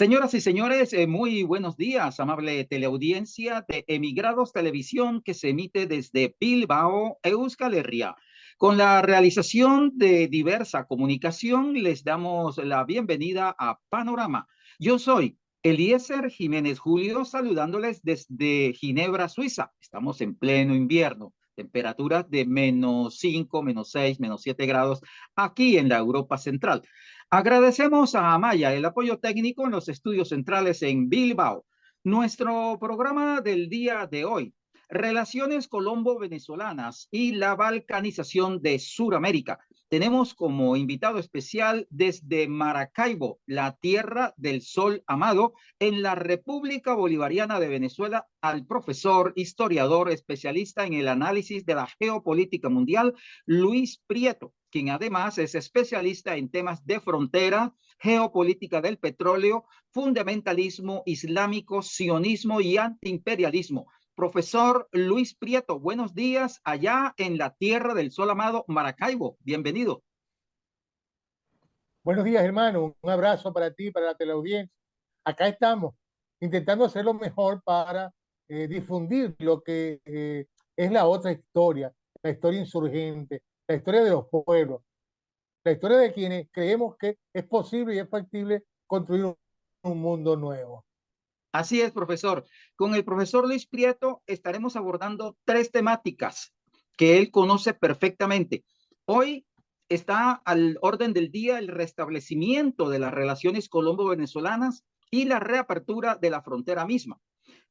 Señoras y señores, muy buenos días, amable teleaudiencia de Emigrados Televisión que se emite desde Bilbao, Euskal Herria. Con la realización de diversa comunicación, les damos la bienvenida a Panorama. Yo soy Eliezer Jiménez Julio, saludándoles desde Ginebra, Suiza. Estamos en pleno invierno, temperaturas de -5, -6, -7 grados aquí en la Europa Central. Agradecemos a Amaya el apoyo técnico en los estudios centrales en Bilbao. Nuestro programa del día de hoy, Relaciones Colombo-Venezolanas y la balcanización de Sudamérica. Tenemos como invitado especial desde Maracaibo, la tierra del sol amado, en la República Bolivariana de Venezuela, al profesor, historiador, especialista en el análisis de la geopolítica mundial, Luis Prieto, quien además es especialista en temas de frontera, geopolítica del petróleo, fundamentalismo islámico, sionismo y antiimperialismo. Profesor Luis Prieto, buenos días allá en la tierra del sol amado, Maracaibo. Bienvenido. Buenos días, hermano. Un abrazo para ti, para la teleaudiencia. Acá estamos, intentando hacer lo mejor para difundir lo que es la otra historia, la historia insurgente, la historia de los pueblos, la historia de quienes creemos que es posible y es factible construir un mundo nuevo. Así es, profesor. Con el profesor Luis Prieto estaremos abordando tres temáticas que él conoce perfectamente. Hoy está al orden del día el restablecimiento de las relaciones colombo-venezolanas y la reapertura de la frontera misma.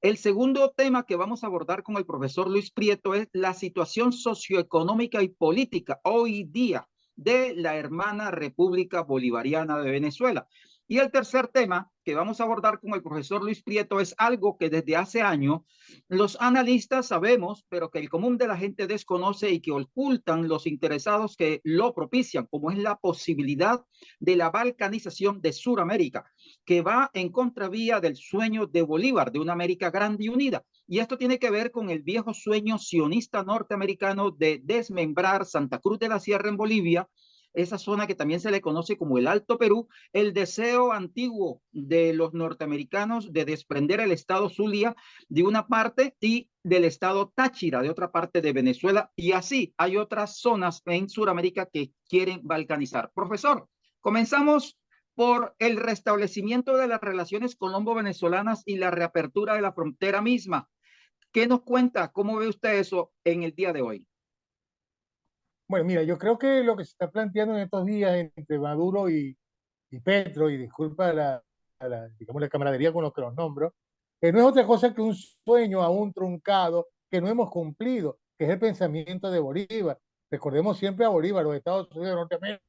El segundo tema que vamos a abordar con el profesor Luis Prieto es la situación socioeconómica y política hoy día de la hermana República Bolivariana de Venezuela. Y el tercer tema que vamos a abordar con el profesor Luis Prieto es algo que desde hace años los analistas sabemos, pero que el común de la gente desconoce y que ocultan los interesados que lo propician, como es la posibilidad de la balcanización de Sudamérica, que va en contravía del sueño de Bolívar, de una América grande y unida. Y esto tiene que ver con el viejo sueño sionista norteamericano de desmembrar Santa Cruz de la Sierra en Bolivia, esa zona que también se le conoce como el Alto Perú, el deseo antiguo de los norteamericanos de desprender el estado Zulia de una parte y del estado Táchira de otra parte de Venezuela, y así hay otras zonas en Sudamérica que quieren balcanizar. Profesor, comenzamos por el restablecimiento de las relaciones colombo-venezolanas y la reapertura de la frontera misma. ¿Qué nos cuenta? ¿Cómo ve usted eso en el día de hoy? Bueno, mira, yo creo que lo que se está planteando en estos días entre Maduro y Petro, y disculpa digamos, la camaradería con los que los nombro, no es otra cosa que un sueño aún truncado que no hemos cumplido, que es el pensamiento de Bolívar. Recordemos siempre a Bolívar. Los Estados Unidos de Norteamérica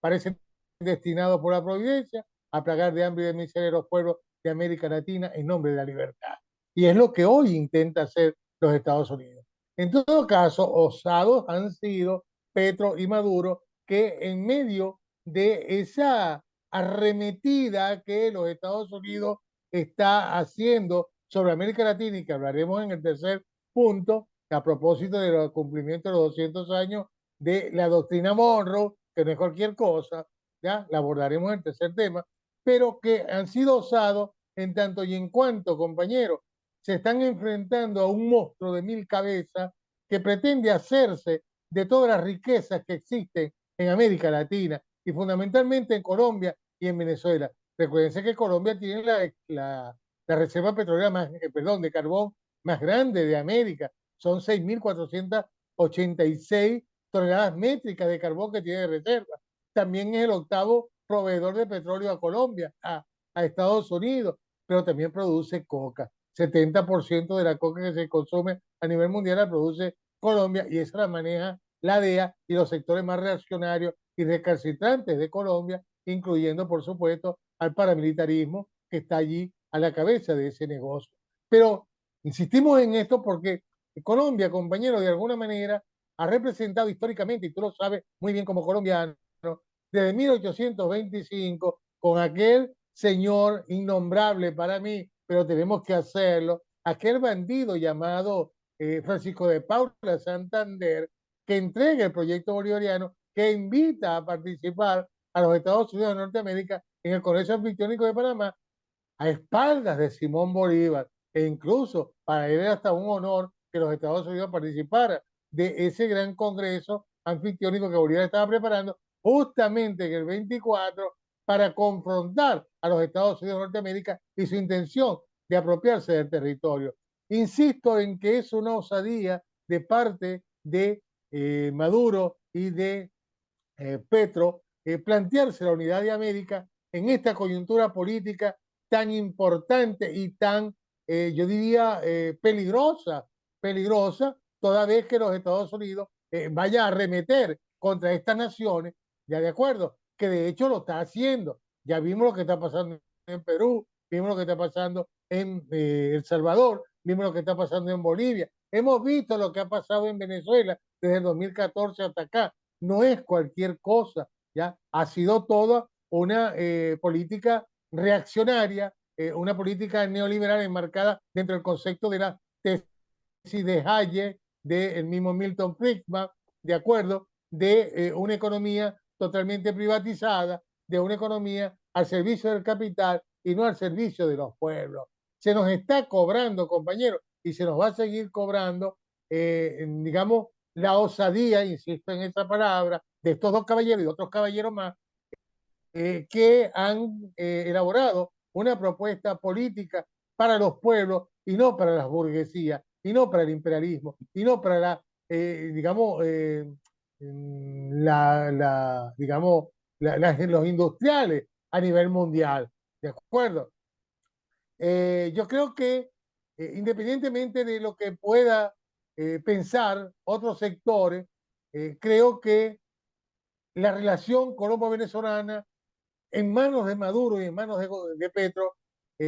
parecen destinados por la providencia a plagar de hambre y de miseria a los pueblos de América Latina en nombre de la libertad. Y es lo que hoy intenta hacer los Estados Unidos. En todo caso, osados han sido Petro y Maduro, que en medio de esa arremetida que los Estados Unidos está haciendo sobre América Latina, y que hablaremos en el tercer punto, a propósito del cumplimiento de los 200 años de la doctrina Monroe, que no es cualquier cosa, ya la abordaremos en el tercer tema, pero que han sido osados en tanto y en cuanto, compañeros, se están enfrentando a un monstruo de 1000 cabezas que pretende hacerse de todas las riquezas que existen en América Latina y fundamentalmente en Colombia y en Venezuela. Recuérdense que Colombia tiene la reserva petrolera de carbón más grande de América. Son 6.486 toneladas métricas de carbón que tiene de reserva. También es el octavo proveedor de petróleo a Colombia, a Estados Unidos, pero también produce coca. 70% de la coca que se consume a nivel mundial la produce Colombia, y esa la maneja la DEA y los sectores más reaccionarios y recalcitrantes de Colombia, incluyendo, por supuesto, al paramilitarismo que está allí a la cabeza de ese negocio. Pero insistimos en esto porque Colombia, compañero, de alguna manera ha representado históricamente, y tú lo sabes muy bien como colombiano, desde 1825, con aquel señor innombrable para mí, pero tenemos que hacerlo, aquel bandido llamado Francisco de Paula Santander, que entrega el proyecto bolivariano, que invita a participar a los Estados Unidos de Norteamérica en el Congreso Anfictiónico de Panamá, a espaldas de Simón Bolívar, e incluso para él era hasta un honor que los Estados Unidos participaran de ese gran congreso anfictiónico que Bolívar estaba preparando justamente en el 24 para confrontar a los Estados Unidos de Norteamérica y su intención de apropiarse del territorio. Insisto en que es una osadía de parte de Maduro y de Petro plantearse la unidad de América en esta coyuntura política tan importante y tan, yo diría, peligrosa, toda vez que los Estados Unidos vaya a arremeter contra estas naciones, ya de acuerdo, que de hecho lo está haciendo. Ya vimos lo que está pasando en Perú, vimos lo que está pasando en El Salvador, vimos lo que está pasando en Bolivia, hemos visto lo que ha pasado en Venezuela desde el 2014 hasta acá. No es cualquier cosa, ¿ya? Ha sido toda una política reaccionaria, una política neoliberal enmarcada dentro del concepto de la tesis de Hayek, del mismo Milton Friedman, de acuerdo, de una economía totalmente privatizada, de una economía al servicio del capital y no al servicio de los pueblos. Se nos está cobrando, compañeros, y se nos va a seguir cobrando, digamos, la osadía, insisto en esa palabra, de estos dos caballeros y otros caballeros más, que han elaborado una propuesta política para los pueblos y no para las burguesías, y no para el imperialismo, y no para la, digamos, digamos los industriales a nivel mundial. ¿De acuerdo? Yo creo que independientemente de lo que pueda pensar otros sectores, creo que la relación colombo-venezolana en manos de Maduro y en manos de Petro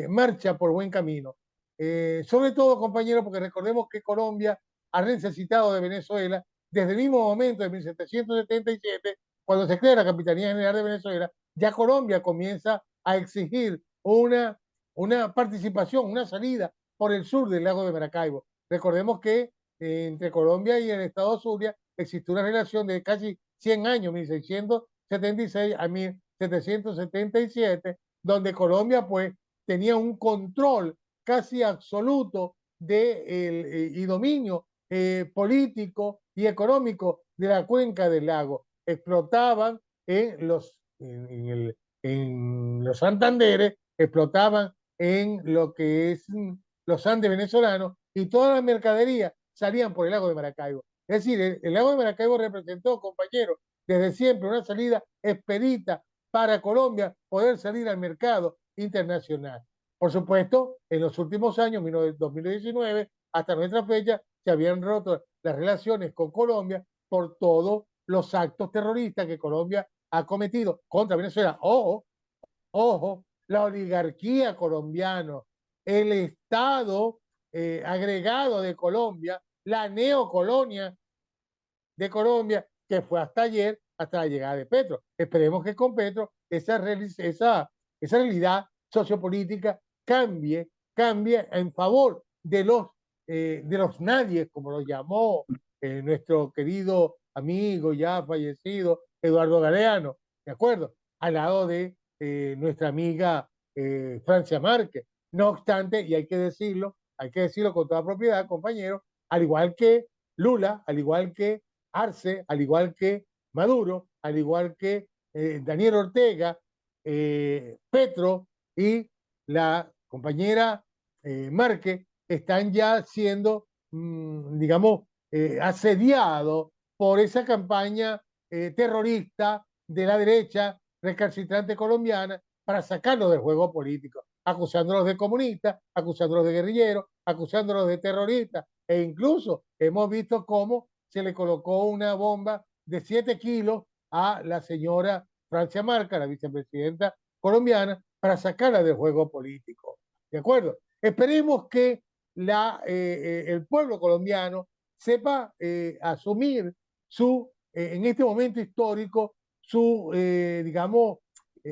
marcha por buen camino. Sobre todo, compañeros, porque recordemos que Colombia ha necesitado de Venezuela desde el mismo momento de 1777, cuando se crea la Capitanía General de Venezuela, ya Colombia comienza a exigir una participación, una salida por el sur del lago de Maracaibo. Recordemos que entre Colombia y el Estado Zulia existe una relación de casi 100 años, 1676 a 1777, donde Colombia pues tenía un control casi absoluto y dominio político y económico de la cuenca del lago. Explotaban en los Santanderes, explotaban en lo que es los Andes venezolanos y todas las mercaderías salían por el lago de Maracaibo. Es decir, el lago de Maracaibo representó, compañeros, desde siempre una salida expedita para Colombia poder salir al mercado internacional. Por supuesto, en los últimos años, 2019, hasta nuestra fecha, se habían roto las relaciones con Colombia por todos los actos terroristas que Colombia ha cometido contra Venezuela. Ojo, ojo, la oligarquía colombiana, el Estado agregado de Colombia, la neocolonia de Colombia, que fue hasta ayer, hasta la llegada de Petro. Esperemos que con Petro esa realidad sociopolítica cambie en favor de los nadies, como lo llamó nuestro querido amigo ya fallecido Eduardo Galeano, ¿de acuerdo? Al lado de nuestra amiga Francia Márquez. No obstante, y hay que decirlo con toda propiedad, compañeros, al igual que Lula, al igual que Arce, al igual que Maduro, al igual que Daniel Ortega, Petro y la compañera Márquez están ya siendo, digamos, asediados por esa campaña terrorista de la derecha recalcitrante colombiana para sacarlos del juego político, acusándolos de comunistas, acusándolos de guerrilleros, acusándolos de terroristas, e incluso hemos visto cómo se le colocó una bomba de 7 kilos a la señora Francia Marca, la vicepresidenta colombiana, para sacarla del juego político. ¿De acuerdo? Esperemos que el pueblo colombiano sepa asumir en este momento histórico su, digamos,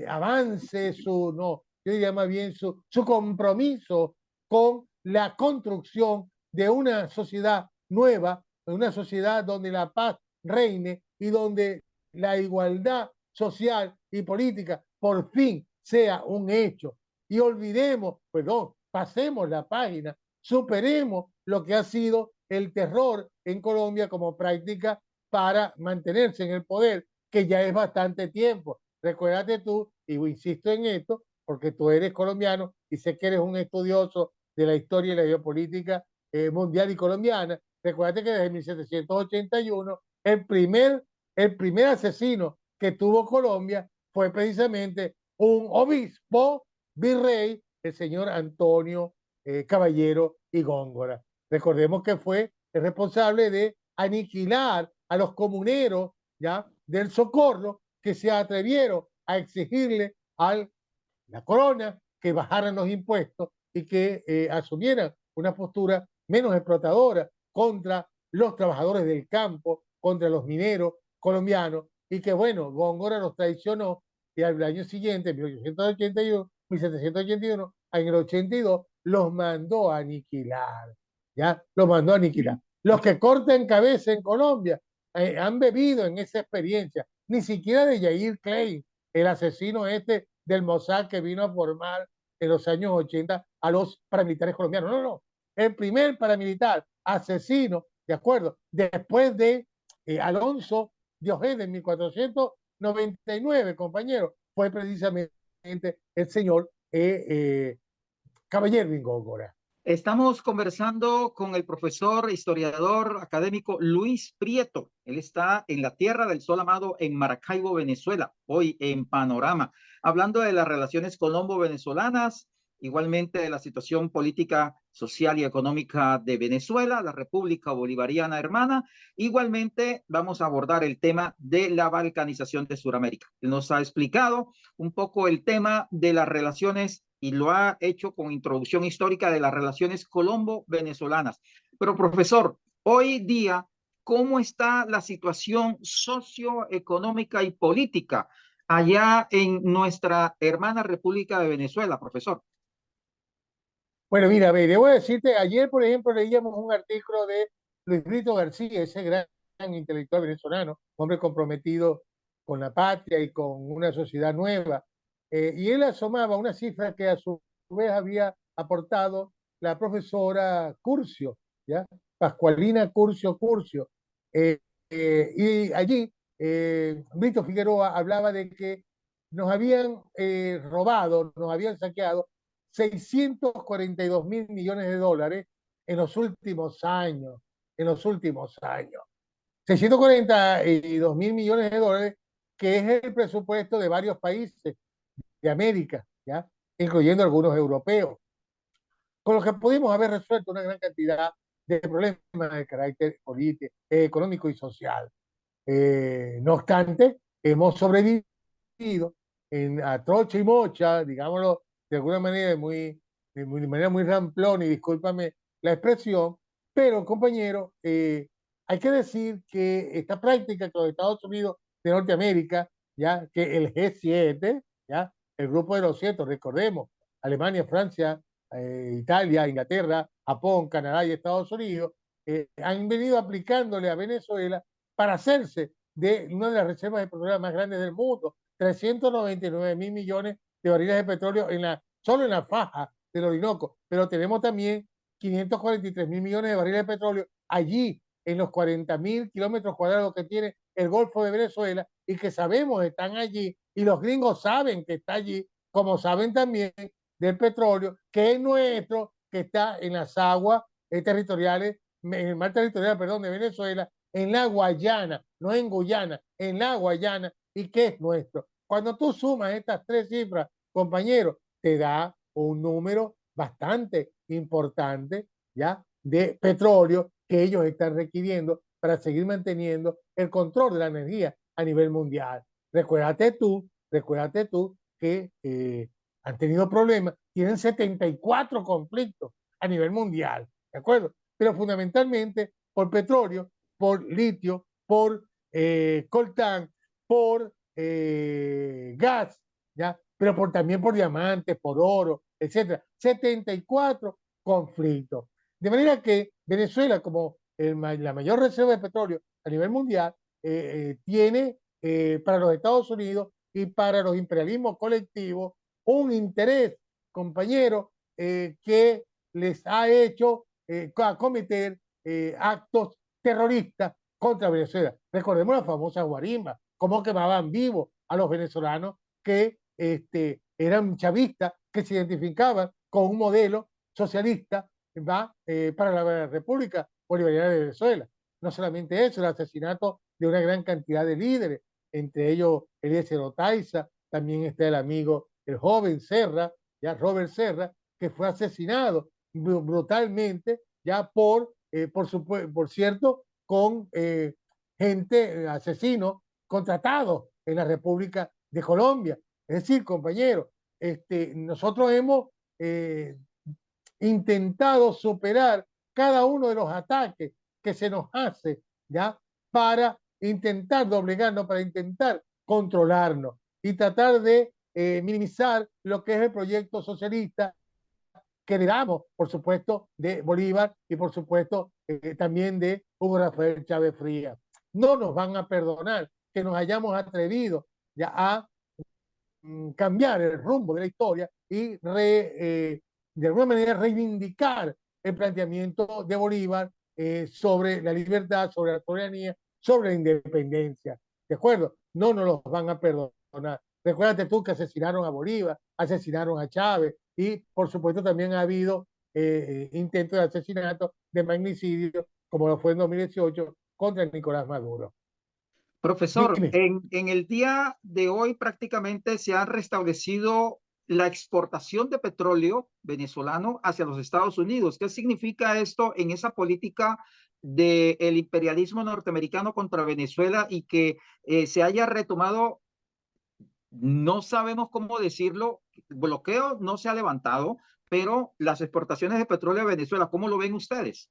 avance, yo diría más bien su compromiso con la construcción de una sociedad nueva, una sociedad donde la paz reine y donde la igualdad social y política por fin sea un hecho. y olvidemos, perdón, pasemos la página, superemos lo que ha sido el terror en Colombia como práctica para mantenerse en el poder, que ya es bastante tiempo. Recuérdate tú, y insisto en esto, porque tú eres colombiano y sé que eres un estudioso de la historia y la geopolítica mundial y colombiana. Recuérdate que desde 1781 el primer asesino que tuvo Colombia fue precisamente un obispo virrey, el señor Antonio Caballero y Góngora. Recordemos que fue el responsable de aniquilar a los comuneros ya del Socorro que se atrevieron a exigirle a la corona que bajaran los impuestos y que asumieran una postura menos explotadora contra los trabajadores del campo, contra los mineros colombianos, y que bueno, Góngora los traicionó y al año siguiente, en 1881, 1781, en el 82, los mandó a aniquilar, ¿ya? Los mandó a aniquilar. Los que cortan cabeza en Colombia han bebido en esa experiencia, ni siquiera de Yair Klein, el asesino este del Mossad que vino a formar en los años 80 a los paramilitares colombianos. No, no, el primer paramilitar asesino, ¿de acuerdo? Después de Alonso Diogene en 1499, compañero, fue precisamente el señor Caballero de Góngora. Estamos conversando con el profesor, historiador académico Luis Prieto. Él está en la Tierra del Sol Amado en Maracaibo, Venezuela, hoy en Panorama, hablando de las relaciones colombo-venezolanas, igualmente de la situación política, social y económica de Venezuela, la República Bolivariana Hermana. Igualmente vamos a abordar el tema de la balcanización de Sudamérica. Él nos ha explicado un poco el tema de las relaciones y lo ha hecho con introducción histórica de las relaciones colombo-venezolanas. Pero profesor, hoy día, ¿cómo está la situación socioeconómica y política allá en nuestra hermana República de Venezuela, profesor? Bueno, mira, a ver, debo decirte, ayer, por ejemplo, leíamos un artículo de Luis Brito García, ese gran intelectual venezolano, hombre comprometido con la patria y con una sociedad nueva, y él asomaba una cifra que a su vez había aportado la profesora Curcio, ¿ya? Pascualina Curcio. Eh, y allí Brito Figueroa hablaba de que nos habían robado, nos habían saqueado 642 mil millones de dólares en los últimos años, en los últimos años. 642 mil millones de dólares, que es el presupuesto de varios países de América, ¿ya? Incluyendo algunos europeos, con los que pudimos haber resuelto una gran cantidad de problemas de carácter político, económico y social. No obstante, hemos sobrevivido a trocha y mocha, digámoslo de alguna manera de manera muy ramplón, y discúlpame la expresión, pero compañero, hay que decir que esta práctica que los Estados Unidos de Norteamérica, ya que el G7, ya el grupo de los 7, recordemos, Alemania, Francia, Italia, Inglaterra, Japón, Canadá y Estados Unidos, han venido aplicándole a Venezuela para hacerse de una de las reservas de petróleo más grandes del mundo, 399 mil millones de barriles de petróleo solo en la faja del Orinoco, pero tenemos también 543 mil millones de barriles de petróleo allí en los 40 mil kilómetros cuadrados que tiene el Golfo de Venezuela y que sabemos están allí y los gringos saben que está allí, como saben también del petróleo que es nuestro, que está en las aguas territoriales, en el mar territorial, perdón, de Venezuela, en la Guayana, no en Guyana, en la Guayana, y que es nuestro. Cuando tú sumas estas tres cifras, compañeros, te da un número bastante importante, ¿ya? De petróleo que ellos están requiriendo para seguir manteniendo el control de la energía a nivel mundial. Recuérdate tú que han tenido problemas, tienen 74 conflictos a nivel mundial, ¿de acuerdo? Pero fundamentalmente por petróleo, por litio, por coltán, por gas, ¿ya? Pero también por diamantes, por oro, etcétera. 74 conflictos. De manera que Venezuela, como la mayor reserva de petróleo a nivel mundial, tiene para los Estados Unidos y para los imperialismos colectivos un interés compañero, que les ha hecho cometer actos terroristas contra Venezuela. Recordemos la famosa guarimba, cómo quemaban vivos a los venezolanos que eran chavistas, que se identificaban con un modelo socialista, ¿va? Para la República Bolivariana de Venezuela. No solamente eso, el asesinato de una gran cantidad de líderes, entre ellos Eliezer Otaiza, también está el amigo, el joven Serra, ya Robert Serra, que fue asesinado brutalmente, ya por cierto, con gente, asesinos contratados en la República de Colombia. Es decir, compañeros, nosotros hemos intentado superar cada uno de los ataques que se nos hace, ¿ya? Para intentar doblegarnos, para intentar controlarnos y tratar de minimizar lo que es el proyecto socialista que heredamos, por supuesto, de Bolívar y por supuesto también de Hugo Rafael Chávez Frías. No nos van a perdonar que nos hayamos atrevido ya a cambiar el rumbo de la historia y de alguna manera reivindicar el planteamiento de Bolívar sobre la libertad, sobre la soberanía, sobre la independencia. ¿De acuerdo? No nos los van a perdonar. Recuérdate tú que asesinaron a Bolívar, asesinaron a Chávez y por supuesto también ha habido intentos de asesinato, de magnicidio, como lo fue en 2018 contra Nicolás Maduro. Profesor, Dime. en el día de hoy prácticamente se ha restablecido la exportación de petróleo venezolano hacia los Estados Unidos. ¿Qué significa esto en esa política del imperialismo norteamericano contra Venezuela y que se haya retomado? No sabemos cómo decirlo, bloqueo no se ha levantado, pero las exportaciones de petróleo a Venezuela, ¿cómo lo ven ustedes?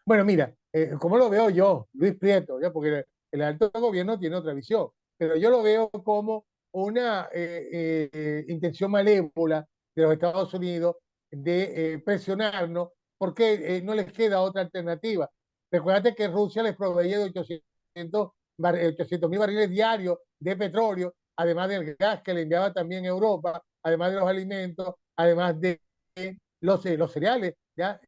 Bueno, mira, como lo veo yo, Luis Prieto, ¿ya? Porque el alto gobierno tiene otra visión, pero yo lo veo como una intención malévola de los Estados Unidos de presionarnos porque no les queda otra alternativa. Recuerda que Rusia les proveía de 800.000 barriles diarios de petróleo, además del gas que le enviaba también Europa, además de los alimentos, además de los cereales, ¿ya?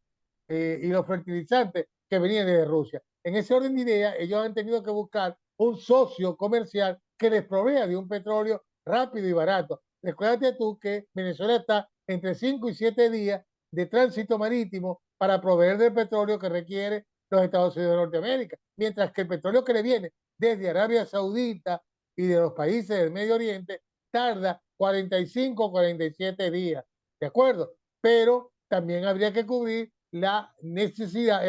Y los fertilizantes que venían de Rusia. En ese orden de ideas, ellos han tenido que buscar un socio comercial que les provea de un petróleo rápido y barato. Recuérdate tú que Venezuela está entre 5 y 7 días de tránsito marítimo para proveer del petróleo que requiere los Estados Unidos de Norteamérica, mientras que el petróleo que le viene desde Arabia Saudita y de los países del Medio Oriente tarda 45 o 47 días, ¿de acuerdo? Pero también habría que cubrir la necesidad,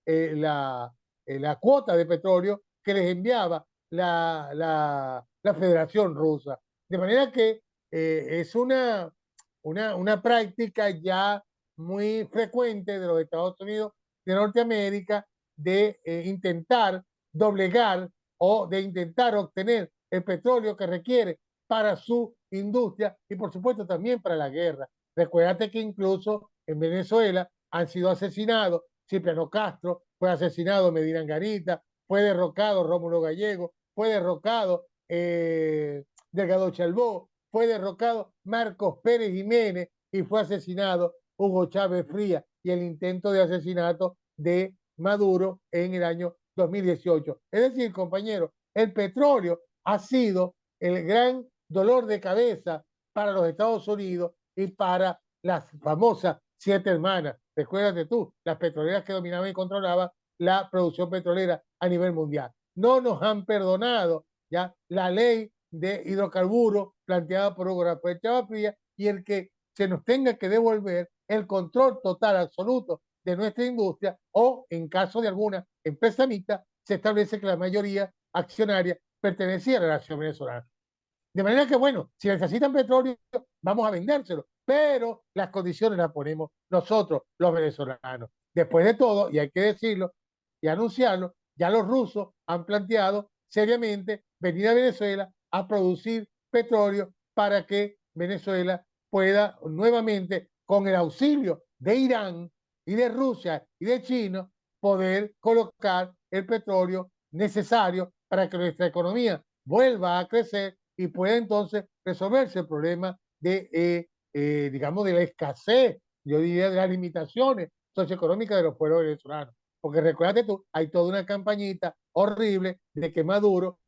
la cuota de petróleo que les enviaba la Federación Rusa. De manera que es una práctica ya muy frecuente de los Estados Unidos de Norteamérica de intentar doblegar o de intentar obtener el petróleo que requiere para su industria y por supuesto también para la guerra. Recuérdate que incluso en Venezuela han sido asesinados. Cipriano Castro fue asesinado, Medina Angarita, fue derrocado Rómulo Gallego, fue derrocado Delgado Chalbó, fue derrocado Marcos Pérez Jiménez y fue asesinado Hugo Chávez Frías y el intento de asesinato de Maduro en el año 2018. Es decir, compañeros, el petróleo ha sido el gran dolor de cabeza para los Estados Unidos y para las famosas 7 hermanas. Recuérdate tú, las petroleras que dominaban y controlaban la producción petrolera a nivel mundial. No nos han perdonado ya la ley de hidrocarburos planteada por Hugo Rafael Chávez Frías y el que se nos tenga que devolver el control total absoluto de nuestra industria o en caso de alguna empresa mixta se establece que la mayoría accionaria pertenecía a la nación venezolana. De manera que, bueno, si necesitan petróleo, vamos a vendérselo, pero las condiciones las ponemos nosotros, los venezolanos. Después de todo, y hay que decirlo y anunciarlo, ya los rusos han planteado seriamente venir a Venezuela a producir petróleo para que Venezuela pueda nuevamente, con el auxilio de Irán y de Rusia y de China, poder colocar el petróleo necesario para que nuestra economía vuelva a crecer y pueda entonces resolverse el problema de digamos, de la escasez, yo diría de las limitaciones socioeconómicas de los pueblos venezolanos. Porque recuérdate tú, hay toda una campañita horrible de que Maduro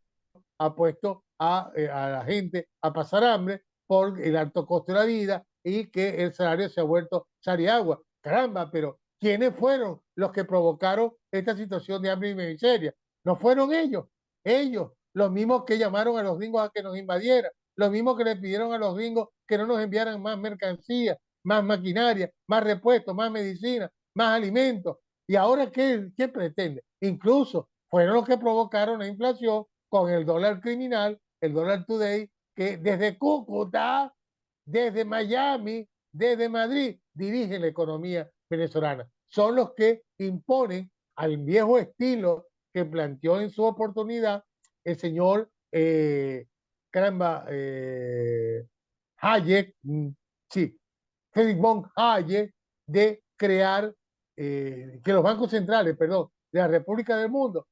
ha puesto a la gente a pasar hambre por el alto costo de la vida y que el salario se ha vuelto sal y agua. Caramba, pero ¿quiénes fueron los que provocaron esta situación de hambre y miseria? No fueron ellos, ellos, los mismos que llamaron a los gringos a que nos invadieran, los mismos que le pidieron a los gringos que no nos enviaran más mercancía, más maquinaria, más repuestos, más medicina, más alimentos. ¿Y ahora qué pretende? Incluso fueron los que provocaron la inflación con el dólar criminal, el dólar today, que desde Cúcuta, desde Miami, desde Madrid, dirigen la economía venezolana. Son los que imponen al viejo estilo que planteó en su oportunidad el señor, caramba, Hayek, sí, Friedrich von Hayek, de crear, que los bancos centrales, perdón, de la República del Mundo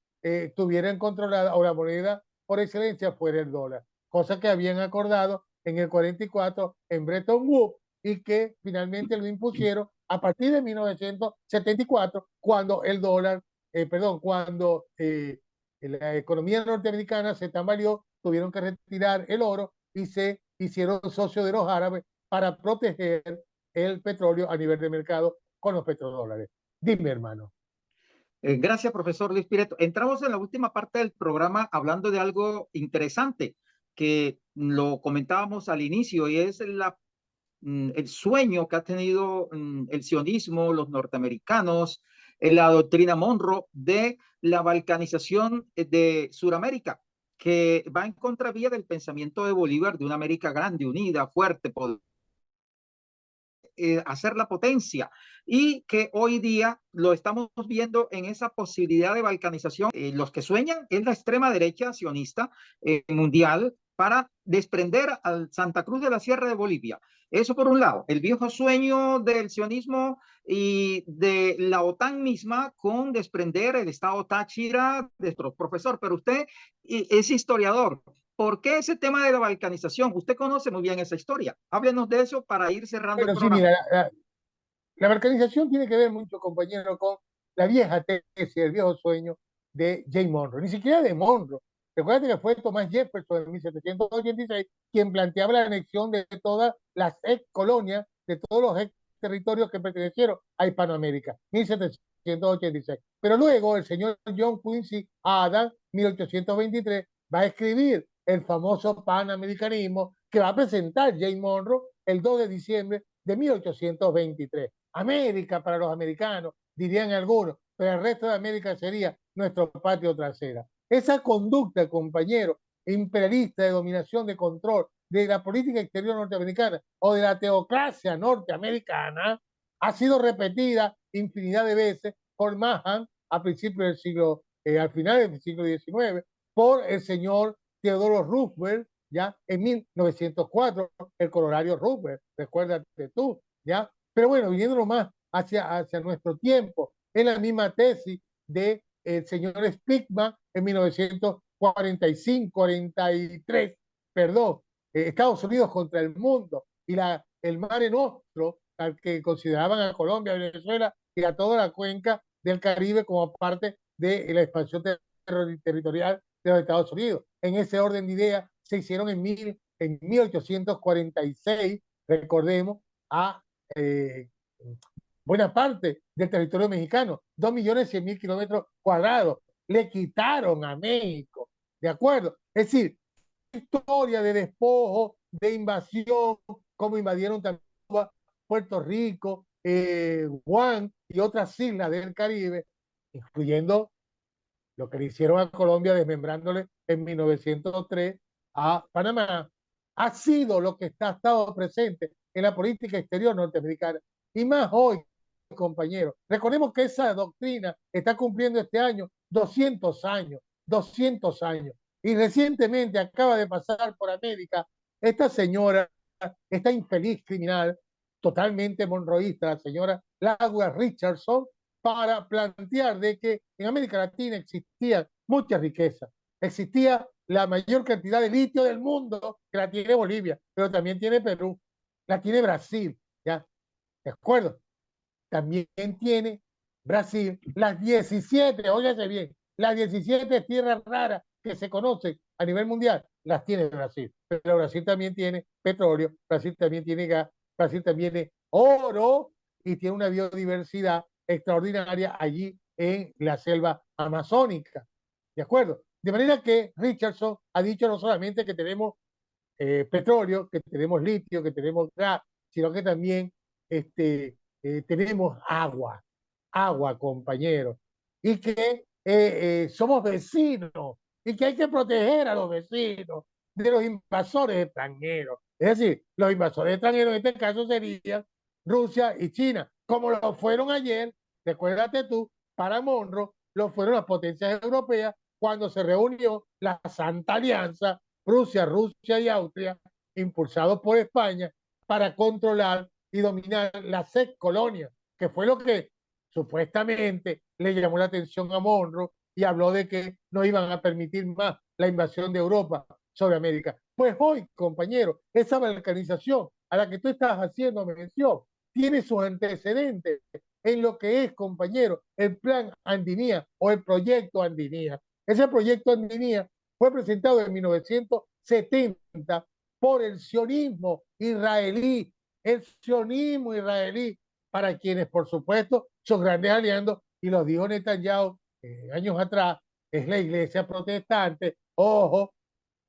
tuvieran controlada, o la moneda por excelencia fuera el dólar, cosa que habían acordado en el 44 en Bretton Woods y que finalmente lo impusieron a partir de 1974, cuando el dólar, cuando la economía norteamericana se tambaleó, tuvieron que retirar el oro y se hicieron socios de los árabes para proteger el petróleo a nivel de mercado con los petrodólares. Dime, hermano. Gracias, profesor Luis Pireto. Entramos en la última parte del programa hablando de algo interesante que lo comentábamos al inicio y es el sueño que ha tenido el sionismo, los norteamericanos, la doctrina Monroe de la balcanización de Sudamérica, que va en contravía del pensamiento de Bolívar de una América grande, unida, fuerte, poderosa, hacer la potencia y que hoy día lo estamos viendo en esa posibilidad de balcanización. Los que sueñan es la extrema derecha sionista mundial para desprender al Santa Cruz de la Sierra de Bolivia. Eso por un lado, el viejo sueño del sionismo y de la OTAN misma con desprender el Estado Táchira de nuestro profesor, pero usted es historiador. ¿Por qué ese tema de la balcanización? Usted conoce muy bien esa historia. Háblenos de eso para ir cerrando el Bueno, sí, programa. mira, la balcanización tiene que ver mucho, compañero, con la vieja tesis, el viejo sueño de James Monroe. Ni siquiera de Monroe. Recuerda que fue Thomas Jefferson en 1786 quien planteaba la anexión de todas las ex colonias, de todos los ex territorios que pertenecieron a Hispanoamérica, 1786. Pero luego el señor John Quincy Adams, 1823, va a escribir el famoso panamericanismo que va a presentar James Monroe el 2 de diciembre de 1823. América para los americanos, dirían algunos, pero el resto de América sería nuestro patio trasera. Esa conducta, compañero, imperialista de dominación, de control de la política exterior norteamericana o de la teocracia norteamericana ha sido repetida infinidad de veces por Mahan a principios del siglo, al final del siglo XIX, por el señor Theodore Roosevelt, ya en 1904, el colorario Roosevelt, recuérdate tú, ya. Pero bueno, viniéndolo más hacia nuestro tiempo, en la misma tesis de el señor Spigman en 1945-43, perdón, Estados Unidos contra el mundo y el Mare Nostrum, al que consideraban a Colombia, a Venezuela y a toda la cuenca del Caribe como parte de la expansión territorial de los Estados Unidos. En ese orden de ideas se hicieron en 1846, recordemos, a buena parte del territorio mexicano, 2.100.000 kilómetros cuadrados. Le quitaron a México, ¿de acuerdo? Es decir, historia de despojo, de invasión, como invadieron también Puerto Rico, Guam y otras islas del Caribe, incluyendo lo que le hicieron a Colombia desmembrándole en 1903 a Panamá, ha sido lo que ha estado presente en la política exterior norteamericana. Y más hoy, compañeros. Recordemos que esa doctrina está cumpliendo este año 200 años, 200 años. Y recientemente acaba de pasar por América esta señora, esta infeliz criminal, totalmente monroísta, la señora Lagua Richardson, para plantear de que en América Latina existía mucha riqueza, existía la mayor cantidad de litio del mundo, que la tiene Bolivia, pero también tiene Perú, la tiene Brasil, ¿ya? ¿De acuerdo? También tiene Brasil las 17, óigase bien, las 17 tierras raras que se conocen a nivel mundial, las tiene Brasil. Pero Brasil también tiene petróleo, Brasil también tiene gas, Brasil también tiene oro y tiene una biodiversidad extraordinaria allí en la selva amazónica. ¿De acuerdo? De manera que Richardson ha dicho no solamente que tenemos petróleo, que tenemos litio, que tenemos gas, sino que también tenemos agua, agua, compañeros, y que somos vecinos y que hay que proteger a los vecinos de los invasores extranjeros. Es decir, los invasores extranjeros en este caso serían Rusia y China, como lo fueron ayer, recuérdate tú, para Monroe, lo fueron las potencias europeas cuando se reunió la Santa Alianza Rusia y Austria, impulsados por España, para controlar y dominar las ex colonias, que fue lo que supuestamente le llamó la atención a Monroe y habló de que no iban a permitir más la invasión de Europa sobre América. Pues hoy, compañero, esa balcanización a la que tú estás haciendo mención tiene sus antecedentes en lo que es, compañero, el plan Andinía o el proyecto Andinía. Ese proyecto Andinía fue presentado en 1970 por el sionismo israelí, para quienes, por supuesto, son grandes aliados, y lo dijo Netanyahu años atrás, es la iglesia protestante. Ojo,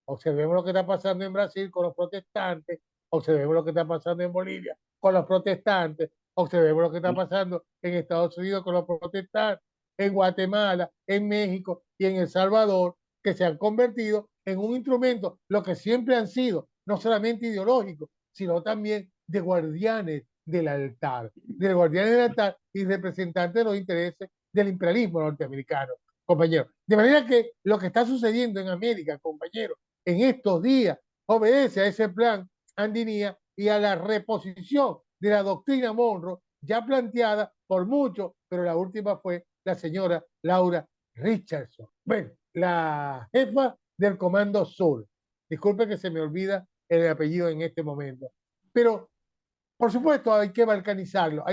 observemos lo que está pasando en Brasil con los protestantes, observemos lo que está pasando en Bolivia con los protestantes, observemos lo que está pasando en Estados Unidos con los protestantes, en Guatemala, en México y en El Salvador, que se han convertido en un instrumento, lo que siempre han sido, no solamente ideológicos, sino también de guardianes del altar y representantes de los intereses del imperialismo norteamericano, compañeros. De manera que lo que está sucediendo en América, compañeros, en estos días obedece a ese plan Andinía y a la reposición de la doctrina Monroe ya planteada por muchos, pero la última fue la señora Laura Richardson. Bueno, la jefa del Comando Sur. Disculpe que se me olvida el apellido en este momento. Pero, por supuesto, hay que balcanizarlo,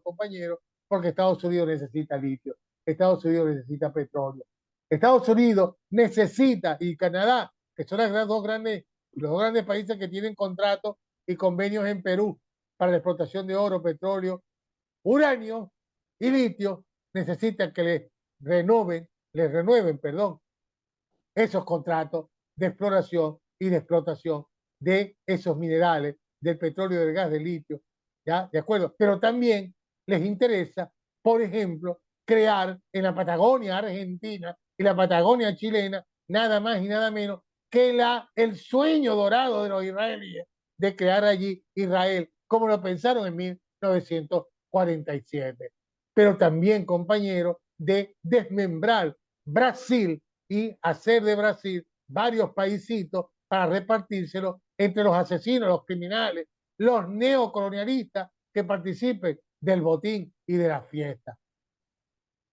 compañeros, porque Estados Unidos necesita litio, Estados Unidos necesita petróleo, Estados Unidos necesita, y Canadá, que son los dos grandes países que tienen contratos y convenios en Perú para la explotación de oro, petróleo, uranio y litio, necesitan que les renueven, perdón, esos contratos de exploración y de explotación de esos minerales, del petróleo, del gas, del litio, ¿ya? ¿De acuerdo? Pero también les interesa, por ejemplo, crear en la Patagonia argentina y la Patagonia chilena nada más y nada menos que el sueño dorado de los israelíes de crear allí Israel, como lo pensaron en 1947. Pero también, compañeros, de desmembrar Brasil y hacer de Brasil varios paisitos para repartírselo entre los asesinos, los criminales, los neocolonialistas que participen del botín y de la fiesta.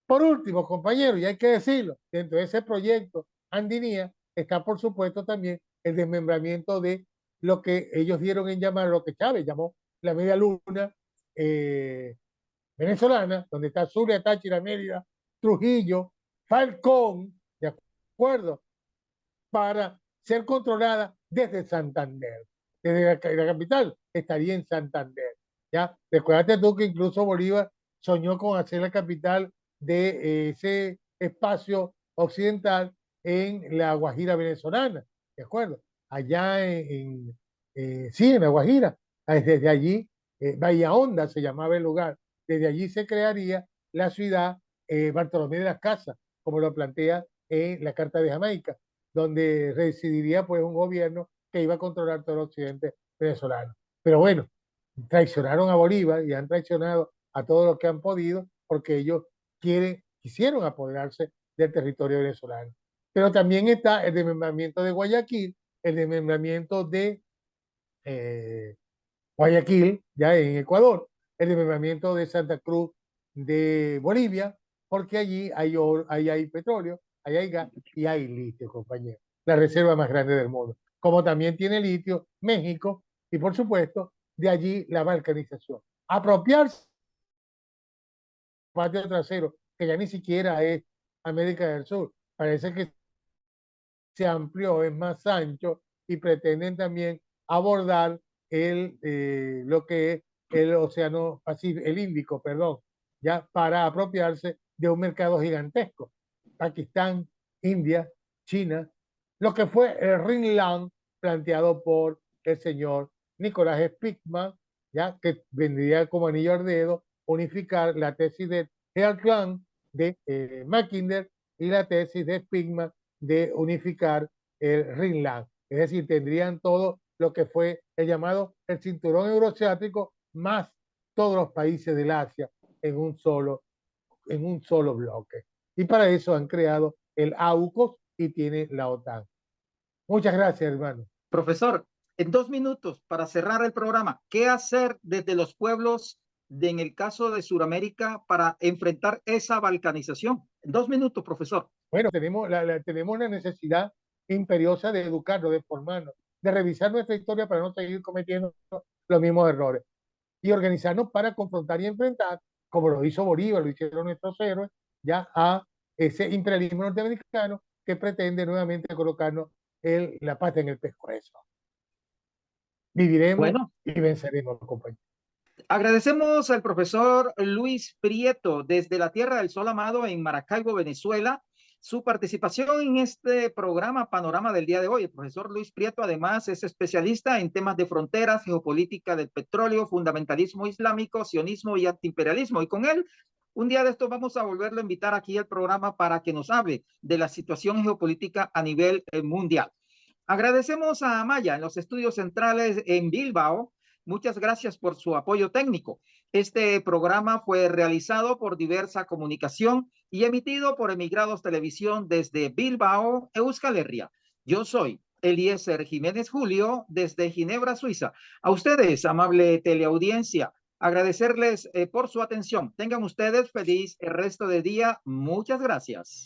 Por último, compañeros, y hay que decirlo, dentro de ese proyecto Andinía está, por supuesto, también el desmembramiento de lo que ellos dieron en llamar, lo que Chávez llamó la media luna venezolana, donde está Zulia, Táchira, Mérida, Trujillo, Falcón, ¿de acuerdo? Para ser controlada desde Santander. Desde la capital estaría en Santander. ¿Ya? Recuérdate tú que incluso Bolívar soñó con hacer la capital de ese espacio occidental en la Guajira venezolana, ¿de acuerdo? Allá sí, en la Guajira. Desde allí, Bahía Honda se llamaba el lugar. Desde allí se crearía la ciudad Bartolomé de las Casas, como lo plantea en la Carta de Jamaica, donde residiría pues un gobierno que iba a controlar todo el occidente venezolano. Pero bueno, traicionaron a Bolívar y han traicionado a todos los que han podido porque ellos quisieron apoderarse del territorio venezolano. Pero también está el desmembramiento de Guayaquil, el desmembramiento de Guayaquil, ya en Ecuador, el desmembramiento de Santa Cruz de Bolivia, porque allí hay petróleo, ahí hay gas y hay litio, compañero. La reserva más grande del mundo. Como también tiene litio México y, por supuesto, de allí la balcanización. Apropiarse patio trasero, que ya ni siquiera es América del Sur, parece que se amplió, es más ancho y pretenden también abordar lo que es el Océano Pacífico, el Índico, perdón, ya para apropiarse de un mercado gigantesco. Pakistán, India, China, lo que fue el Ringland planteado por el señor Nicolás Spigman, ya que vendría como anillo al dedo unificar la tesis de Heartland de Mackinder y la tesis de Spigman de unificar el Ringland. Es decir, tendrían todo lo que fue el llamado el cinturón euroasiático más todos los países del Asia en un solo bloque. Y para eso han creado el AUKUS y tiene la OTAN. Muchas gracias, hermano. Profesor, en 2 minutos para cerrar el programa, ¿qué hacer desde los pueblos en el caso de Sudamérica para enfrentar esa balcanización? En 2 minutos, profesor. Bueno, tenemos la necesidad imperiosa de educarnos, de formarnos, de revisar nuestra historia para no seguir cometiendo los mismos errores y organizarnos para confrontar y enfrentar, como lo hizo Bolívar, lo hicieron nuestros héroes, ya a ese imperialismo norteamericano que pretende nuevamente colocarnos la pata en el pescuezo. Viviremos Bueno, y venceremos, compañeros. agradecemos al profesor Luis Prieto desde la Tierra del Sol Amado en Maracaibo, Venezuela, su participación en este programa Panorama del día de hoy. El profesor Luis Prieto además es especialista en temas de fronteras, geopolítica del petróleo, fundamentalismo islámico, sionismo y antiimperialismo. Y con él, un día de esto vamos a volverlo a invitar aquí al programa para que nos hable de la situación geopolítica a nivel mundial. Agradecemos a Amaya en los estudios centrales en Bilbao. Muchas gracias por su apoyo técnico. Este programa fue realizado por Diversa Comunicación y emitido por Emigrados Televisión desde Bilbao, Euskal Herria. Yo soy Eliezer Jiménez Julio desde Ginebra, Suiza. A ustedes, amable teleaudiencia, agradecerles por su atención. Tengan ustedes feliz el resto del día. Muchas gracias.